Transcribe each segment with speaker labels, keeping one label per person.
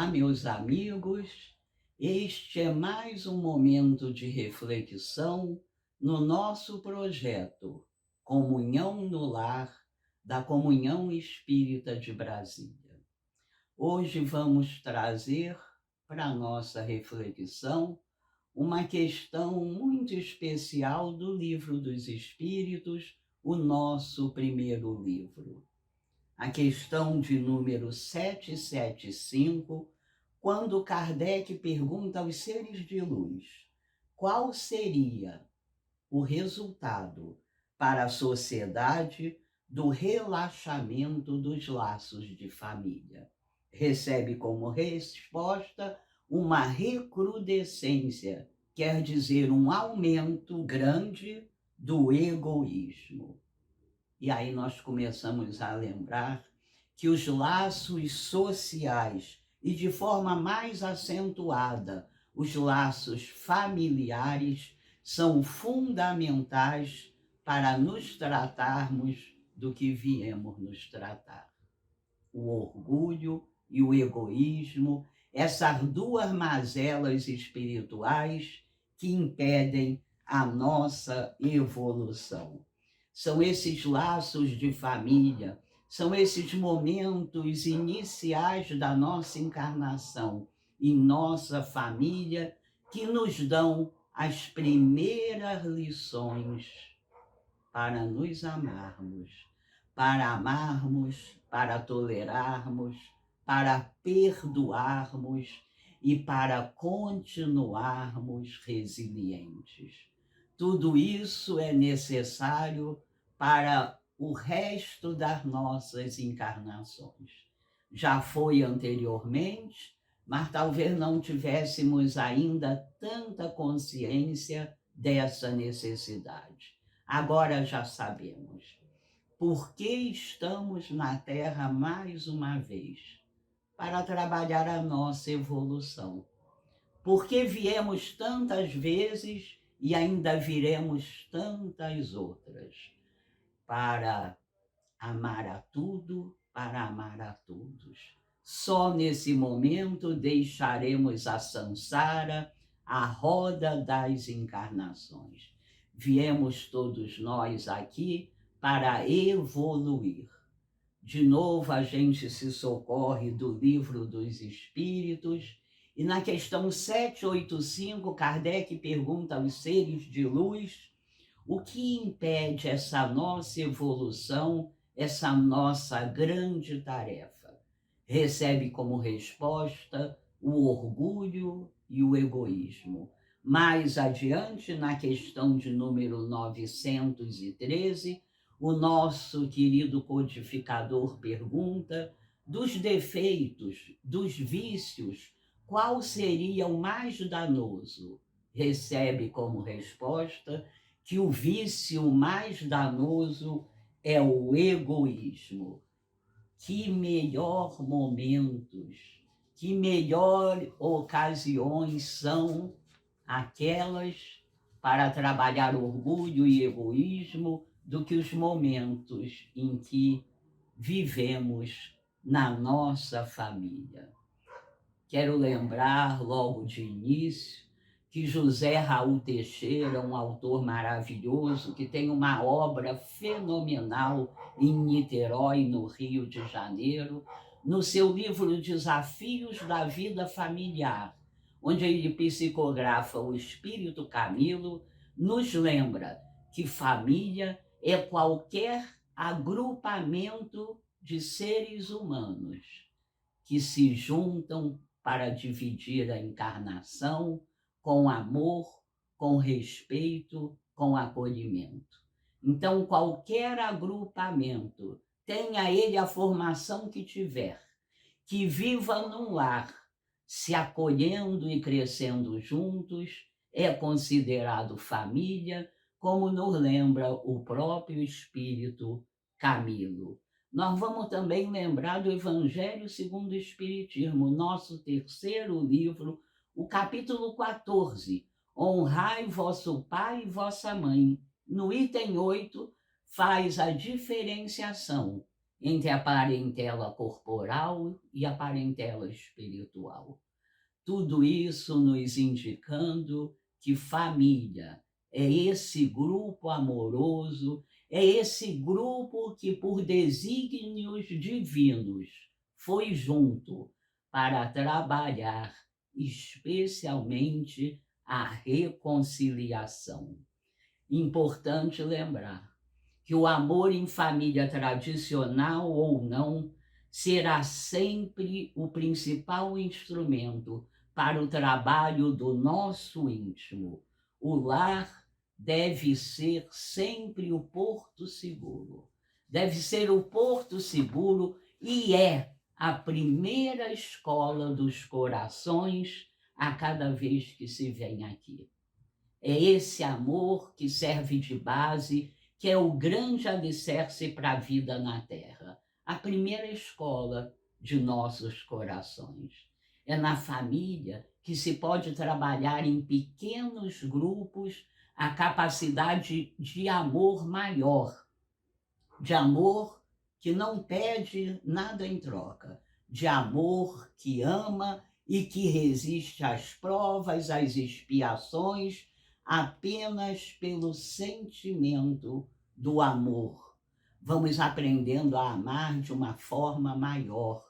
Speaker 1: Olá, meus amigos. Este é mais um momento de reflexão no nosso projeto Comunhão no Lar da Comunhão Espírita de Brasília. Hoje vamos trazer para a nossa reflexão uma questão muito especial do Livro dos Espíritos, o nosso primeiro livro. A questão de número 775, quando Kardec pergunta aos seres de luz qual seria o resultado para a sociedade do relaxamento dos laços de família. Recebe como resposta uma recrudescência, quer dizer, um aumento grande do egoísmo. E aí nós começamos a lembrar que os laços sociais, e de forma mais acentuada, os laços familiares, são fundamentais para nos tratarmos do que viemos nos tratar. O orgulho e o egoísmo, essas duas mazelas espirituais que impedem a nossa evolução. São esses laços de família, são esses momentos iniciais da nossa encarnação em nossa família que nos dão as primeiras lições para nos amarmos, para tolerarmos, para perdoarmos e para continuarmos resilientes. Tudo isso é necessário para o resto das nossas encarnações. Já foi anteriormente, mas talvez não tivéssemos ainda tanta consciência dessa necessidade. Agora já sabemos. Por que estamos na Terra mais uma vez? Para trabalhar a nossa evolução. Por que viemos tantas vezes e ainda viremos tantas outras? Para amar a tudo, para amar a todos. Só nesse momento deixaremos a sansara, a roda das encarnações. Viemos todos nós aqui para evoluir. De novo, a gente se socorre do Livro dos Espíritos, e na questão 785, Kardec pergunta aos seres de luz o que impede essa nossa evolução, essa nossa grande tarefa. Recebe como resposta o orgulho e o egoísmo. Mais adiante, na questão de número 913, o nosso querido codificador pergunta dos defeitos, dos vícios, qual seria o mais danoso? Recebe como resposta que o vício mais danoso é o egoísmo. Que melhor momentos, que melhor ocasiões são aquelas para trabalhar orgulho e egoísmo do que os momentos em que vivemos na nossa família. Quero lembrar logo de início que José Raul Teixeira, um autor maravilhoso, que tem uma obra fenomenal em Niterói, no Rio de Janeiro, no seu livro Desafios da Vida Familiar, onde ele psicografa o espírito Camilo, nos lembra que família é qualquer agrupamento de seres humanos que se juntam para dividir a encarnação com amor, com respeito, com acolhimento. Então, qualquer agrupamento, tenha ele a formação que tiver, que viva num lar, se acolhendo e crescendo juntos, é considerado família, como nos lembra o próprio Espírito Camilo. Nós vamos também lembrar do Evangelho segundo o Espiritismo, nosso terceiro livro, o capítulo 14, honrai vosso pai e vossa mãe. No item 8, faz a diferenciação entre a parentela corporal e a parentela espiritual. Tudo isso nos indicando que família é esse grupo amoroso, é esse grupo que, por desígnios divinos, foi junto para trabalhar especialmente a reconciliação. Importante lembrar que o amor em família tradicional ou não será sempre o principal instrumento para o trabalho do nosso íntimo. O lar deve ser sempre o porto seguro. Deve ser o porto seguro e é a primeira escola dos corações a cada vez que se vem aqui. É esse amor que serve de base, que é o grande alicerce para a vida na Terra. A primeira escola de nossos corações. É na família que se pode trabalhar em pequenos grupos a capacidade de amor maior, de amor que não pede nada em troca, de amor que ama e que resiste às provas, às expiações, apenas pelo sentimento do amor. Vamos aprendendo a amar de uma forma maior.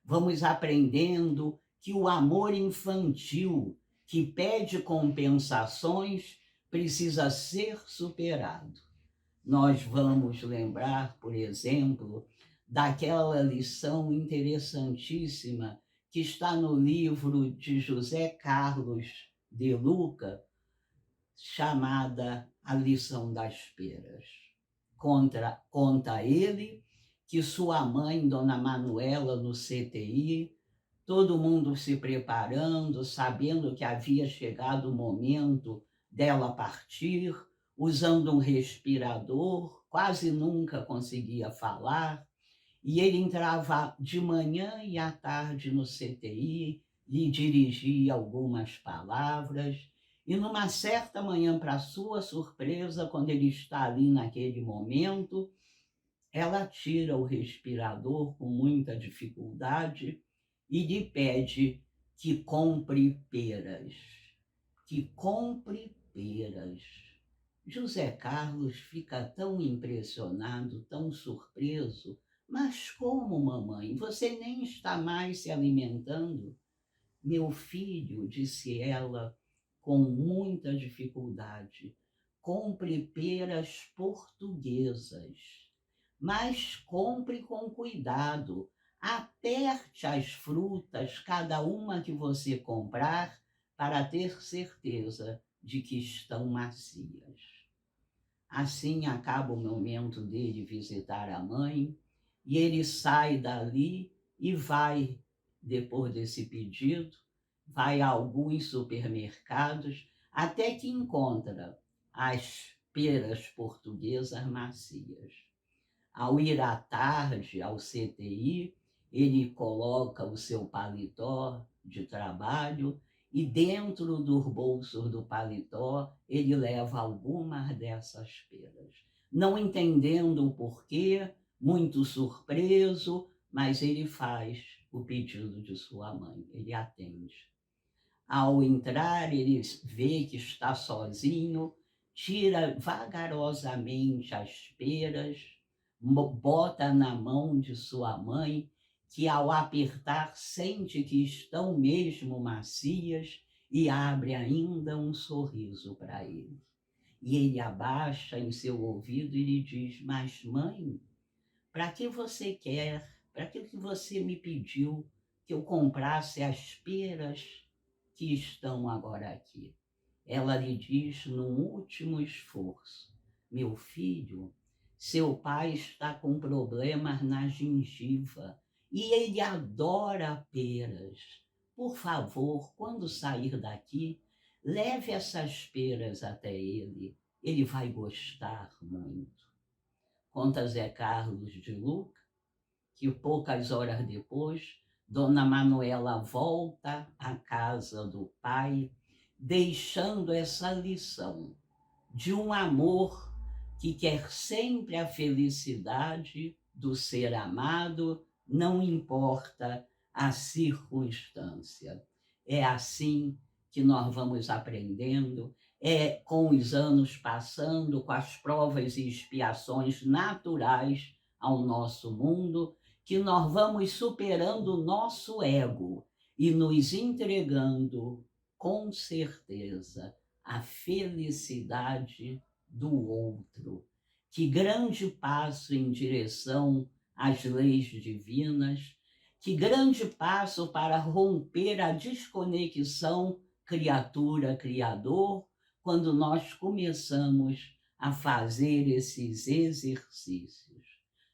Speaker 1: Vamos aprendendo que o amor infantil, que pede compensações, precisa ser superado. Nós vamos lembrar, por exemplo, daquela lição interessantíssima que está no livro de José Carlos de Luca, chamada A Lição das Peras. Conta ele que sua mãe, Dona Manuela, no CTI, todo mundo se preparando, sabendo que havia chegado o momento dela partir, usando um respirador, quase nunca conseguia falar, e ele entrava de manhã e à tarde no CTI, lhe dirigia algumas palavras, e numa certa manhã, para sua surpresa, quando ele está ali naquele momento, ela tira o respirador com muita dificuldade e lhe pede que compre peras. Que compre peras. José Carlos fica tão impressionado, tão surpreso. Mas como, mamãe? Você nem está mais se alimentando? Meu filho, disse ela com muita dificuldade, compre peras portuguesas, mas compre com cuidado. Aperte as frutas, cada uma que você comprar, para ter certeza de que estão macias. Assim acaba o momento dele visitar a mãe, e ele sai dali e vai, depois desse pedido, vai a alguns supermercados, até que encontra as peras portuguesas macias. Ao ir à tarde ao CTI, ele coloca o seu paletó de trabalho e dentro dos bolsos do paletó ele leva algumas dessas peras. Não entendendo o porquê, muito surpreso, mas ele faz o pedido de sua mãe, ele atende. Ao entrar, ele vê que está sozinho, tira vagarosamente as peras, bota na mão de sua mãe, que ao apertar sente que estão mesmo macias e abre ainda um sorriso para ele. E ele abaixa em seu ouvido e lhe diz: mas mãe, para que você quer, para que você me pediu que eu comprasse as peras que estão agora aqui? Ela lhe diz num último esforço: meu filho, seu pai está com problemas na gengiva e ele adora peras. Por favor, quando sair daqui, leve essas peras até ele. Ele vai gostar muito. Conta Zé Carlos de Luca que poucas horas depois, Dona Manuela volta à casa do pai, deixando essa lição de um amor que quer sempre a felicidade do ser amado, não importa a circunstância. É assim que nós vamos aprendendo, é com os anos passando, com as provas e expiações naturais ao nosso mundo, que nós vamos superando o nosso ego e nos entregando, com certeza, à felicidade do outro. Que grande passo em direção às leis divinas, que grande passo para romper a desconexão criatura-criador, quando nós começamos a fazer esses exercícios.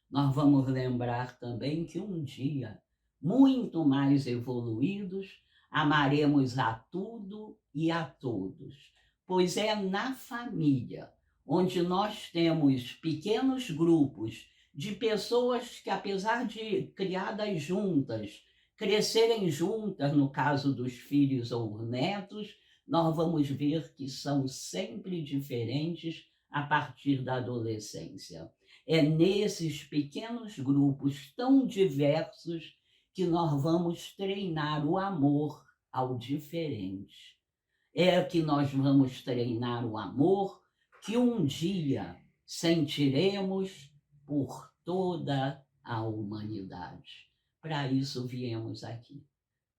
Speaker 1: Nós vamos lembrar também que um dia, muito mais evoluídos, amaremos a tudo e a todos, pois é na família onde nós temos pequenos grupos de pessoas que, apesar de criadas juntas, crescerem juntas, no caso dos filhos ou netos, nós vamos ver que são sempre diferentes a partir da adolescência. É nesses pequenos grupos tão diversos que nós vamos treinar o amor ao diferente. É que nós vamos treinar o amor que um dia sentiremos por toda a humanidade. Para isso viemos aqui.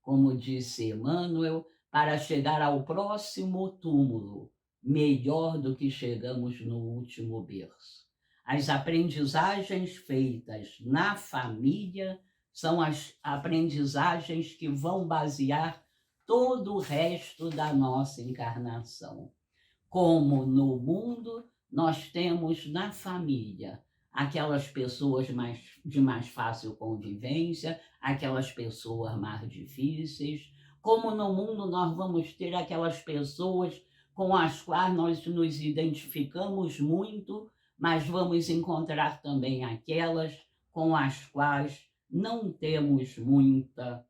Speaker 1: Como disse Emmanuel, para chegar ao próximo túmulo, melhor do que chegamos no último berço. As aprendizagens feitas na família são as aprendizagens que vão basear todo o resto da nossa encarnação. Como no mundo, nós temos na família aquelas pessoas de mais fácil convivência, aquelas pessoas mais difíceis. Como no mundo, nós vamos ter aquelas pessoas com as quais nós nos identificamos muito, mas vamos encontrar também aquelas com as quais não temos muita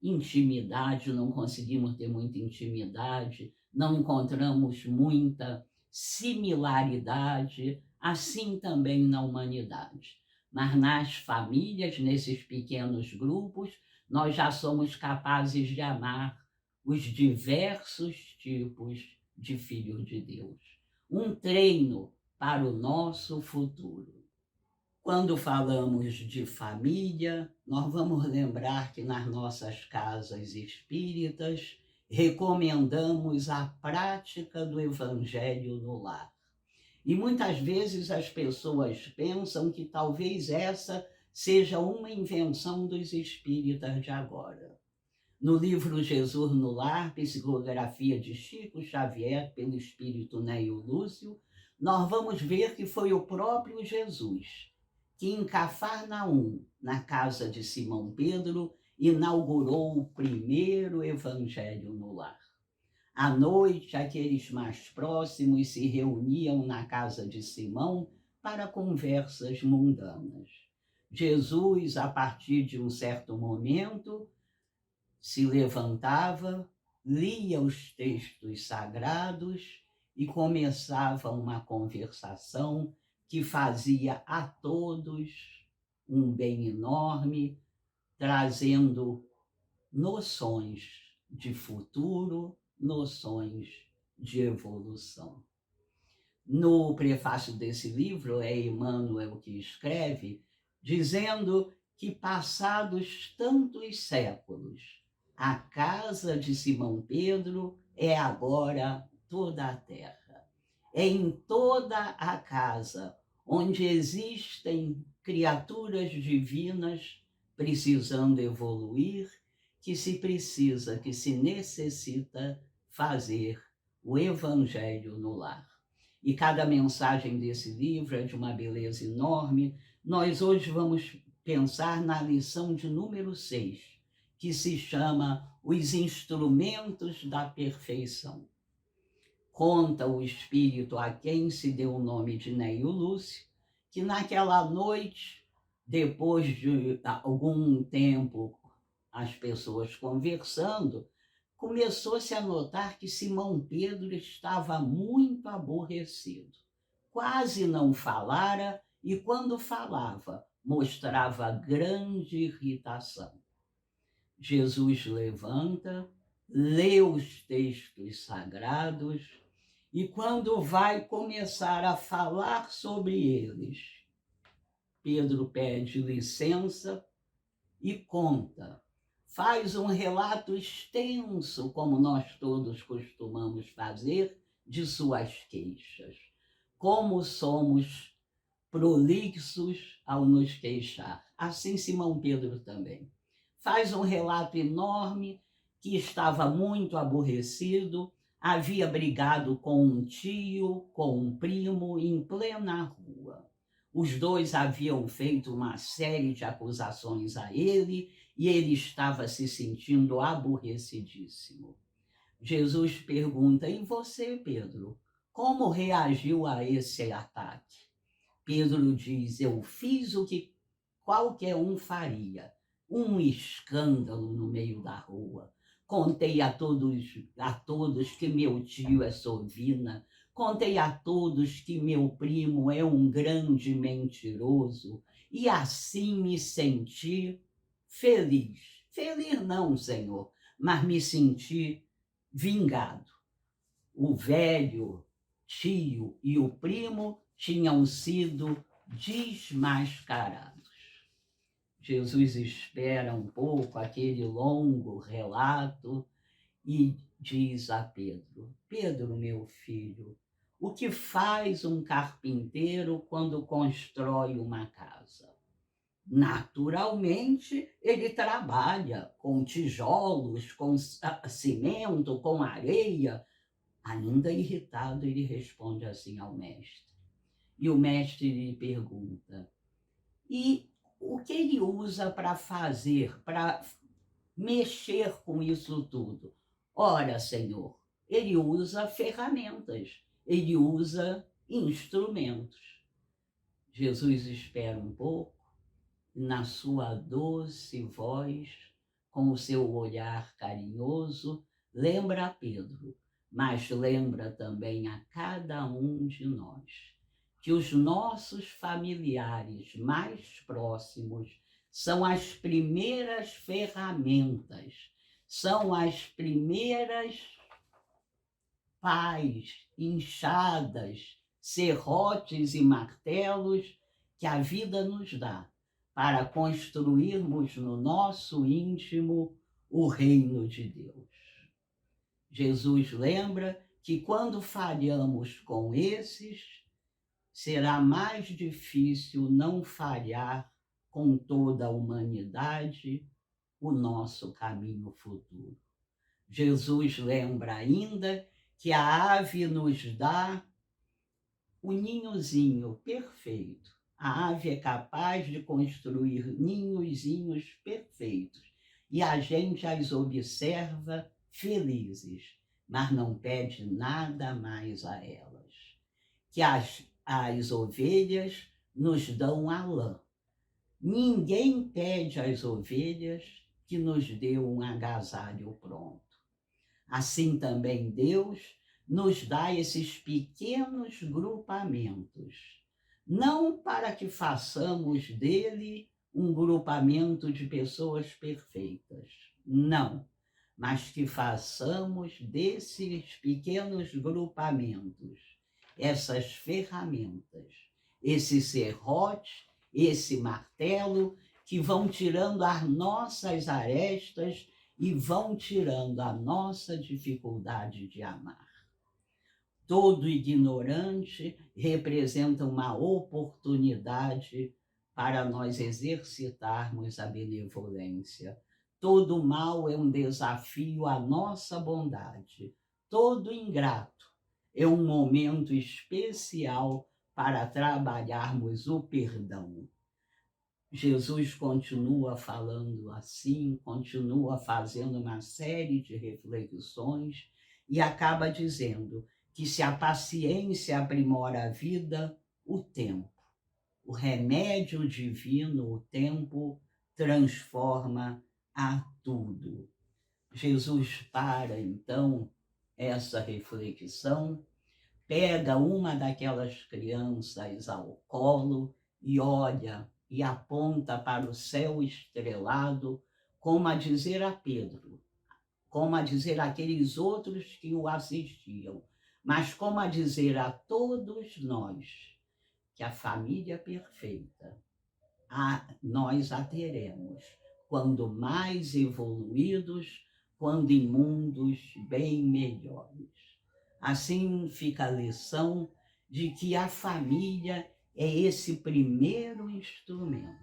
Speaker 1: intimidade, não conseguimos ter muita intimidade, não encontramos muita similaridade, assim também na humanidade. Mas nas famílias, nesses pequenos grupos, nós já somos capazes de amar os diversos tipos de filhos de Deus. Um treino para o nosso futuro. Quando falamos de família, nós vamos lembrar que nas nossas casas espíritas recomendamos a prática do Evangelho no lar. E muitas vezes as pessoas pensam que talvez essa seja uma invenção dos espíritas de agora. No livro Jesus no Lar, psicografia de Chico Xavier pelo espírito Neio Lúcio, nós vamos ver que foi o próprio Jesus que em Cafarnaum, na casa de Simão Pedro, inaugurou o primeiro evangelho no lar. À noite, aqueles mais próximos se reuniam na casa de Simão para conversas mundanas. Jesus, a partir de um certo momento, se levantava, lia os textos sagrados e começava uma conversação que fazia a todos um bem enorme, trazendo noções de futuro, noções de evolução. No prefácio desse livro, é Emmanuel que escreve, dizendo que passados tantos séculos, a casa de Simão Pedro é agora toda a terra. É em toda a casa onde existem criaturas divinas precisando evoluir, que se precisa, que se necessita fazer o Evangelho no lar. E cada mensagem desse livro é de uma beleza enorme. Nós hoje vamos pensar na lição de número 6, que se chama Os Instrumentos da Perfeição. Conta o espírito a quem se deu o nome de Neio Lúcio, que naquela noite, depois de algum tempo as pessoas conversando, começou-se a notar que Simão Pedro estava muito aborrecido. Quase não falara e quando falava, mostrava grande irritação. Jesus levanta, lê os textos sagrados e, quando vai começar a falar sobre eles, Pedro pede licença e conta. Faz um relato extenso, como nós todos costumamos fazer, de suas queixas. Como somos prolixos ao nos queixar. Assim Simão Pedro também. Faz um relato enorme que estava muito aborrecido, havia brigado com um tio, com um primo, em plena rua. Os dois haviam feito uma série de acusações a ele e ele estava se sentindo aborrecidíssimo. Jesus pergunta: e você, Pedro, como reagiu a esse ataque? Pedro diz: eu fiz o que qualquer um faria, um escândalo no meio da rua. Contei a todos que meu tio é sovina, contei a todos que meu primo é um grande mentiroso, e assim me senti feliz. Feliz não, Senhor, mas me senti vingado. O velho tio e o primo tinham sido desmascarados. Jesus espera um pouco aquele longo relato e diz a Pedro: Pedro, meu filho, o que faz um carpinteiro quando constrói uma casa? Naturalmente, ele trabalha com tijolos, com cimento, com areia. Ainda irritado, ele responde assim ao mestre. E o mestre lhe pergunta: e o que ele usa para fazer, para mexer com isso tudo? Ora, Senhor, ele usa ferramentas, ele usa instrumentos. Jesus espera um pouco, na sua doce voz, com o seu olhar carinhoso, lembra a Pedro, mas lembra também a cada um de nós que os nossos familiares mais próximos são as primeiras ferramentas, são as primeiras pás, enxadas, serrotes e martelos que a vida nos dá para construirmos no nosso íntimo o reino de Deus. Jesus lembra que quando falhamos com esses, será mais difícil não falhar com toda a humanidade o nosso caminho futuro. Jesus lembra ainda que a ave nos dá o ninhozinho perfeito. A ave é capaz de construir ninhozinhos perfeitos e a gente as observa felizes, mas não pede nada mais a elas. Que as ovelhas nos dão a lã. Ninguém pede às ovelhas que nos dê um agasalho pronto. Assim também Deus nos dá esses pequenos grupamentos, não para que façamos dele um grupamento de pessoas perfeitas, não, mas que façamos desses pequenos grupamentos essas ferramentas, esse serrote, esse martelo, que vão tirando as nossas arestas e vão tirando a nossa dificuldade de amar. Todo ignorante representa uma oportunidade para nós exercitarmos a benevolência. Todo mal é um desafio à nossa bondade. Todo ingrato é um momento especial para trabalharmos o perdão. Jesus continua falando assim, continua fazendo uma série de reflexões e acaba dizendo que se a paciência aprimora a vida, o tempo, o remédio divino, o tempo, transforma a tudo. Jesus para, então, essa reflexão, pega uma daquelas crianças ao colo e olha e aponta para o céu estrelado, como a dizer a Pedro, como a dizer àqueles outros que o assistiam, mas como a dizer a todos nós que a família perfeita nós a teremos quando mais evoluídos, quando em mundos bem melhores. Assim fica a lição de que a família é esse primeiro instrumento.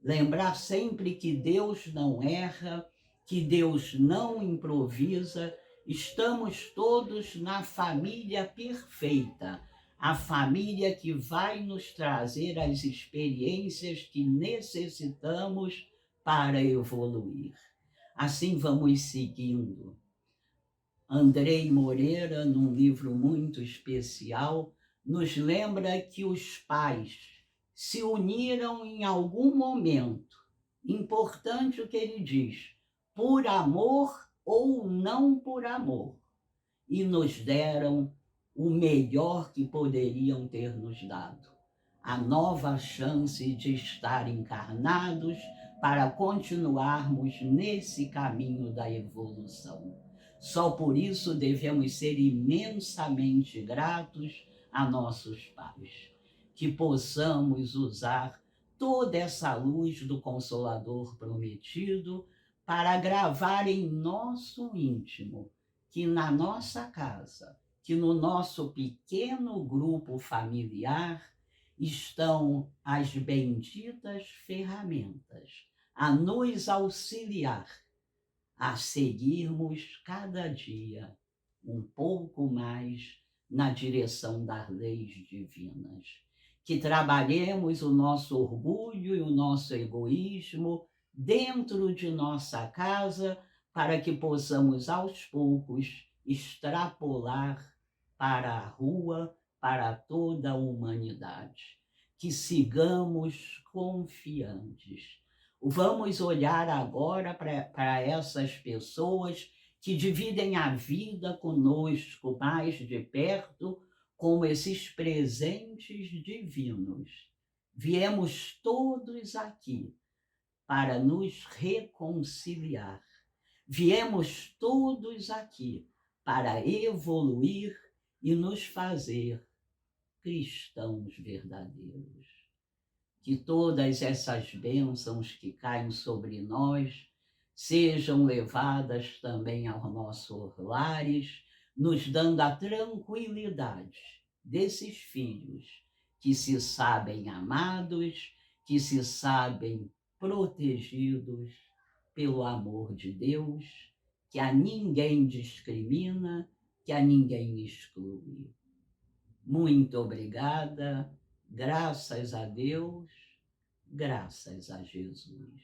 Speaker 1: Lembrar sempre que Deus não erra, que Deus não improvisa, estamos todos na família perfeita, a família que vai nos trazer as experiências que necessitamos para evoluir. Assim vamos seguindo. Andrei Moreira, num livro muito especial, nos lembra que os pais se uniram em algum momento. Importante o que ele diz, por amor ou não por amor, e nos deram o melhor que poderiam ter nos dado, a nova chance de estar encarnados para continuarmos nesse caminho da evolução. Só por isso devemos ser imensamente gratos a nossos pais, que possamos usar toda essa luz do Consolador prometido para gravar em nosso íntimo que na nossa casa, que no nosso pequeno grupo familiar estão as benditas ferramentas a nos auxiliar a seguirmos cada dia um pouco mais na direção das leis divinas. Que trabalhemos o nosso orgulho e o nosso egoísmo dentro de nossa casa para que possamos aos poucos extrapolar para a rua, para toda a humanidade. Que sigamos confiantes. Vamos olhar agora para essas pessoas que dividem a vida conosco mais de perto, como esses presentes divinos. Viemos todos aqui para nos reconciliar. Viemos todos aqui para evoluir e nos fazer cristãos verdadeiros. Que todas essas bênçãos que caem sobre nós sejam levadas também aos nossos lares, nos dando a tranquilidade desses filhos que se sabem amados, que se sabem protegidos pelo amor de Deus, que a ninguém discrimina, que a ninguém exclui. Muito obrigada, graças a Deus, graças a Jesus.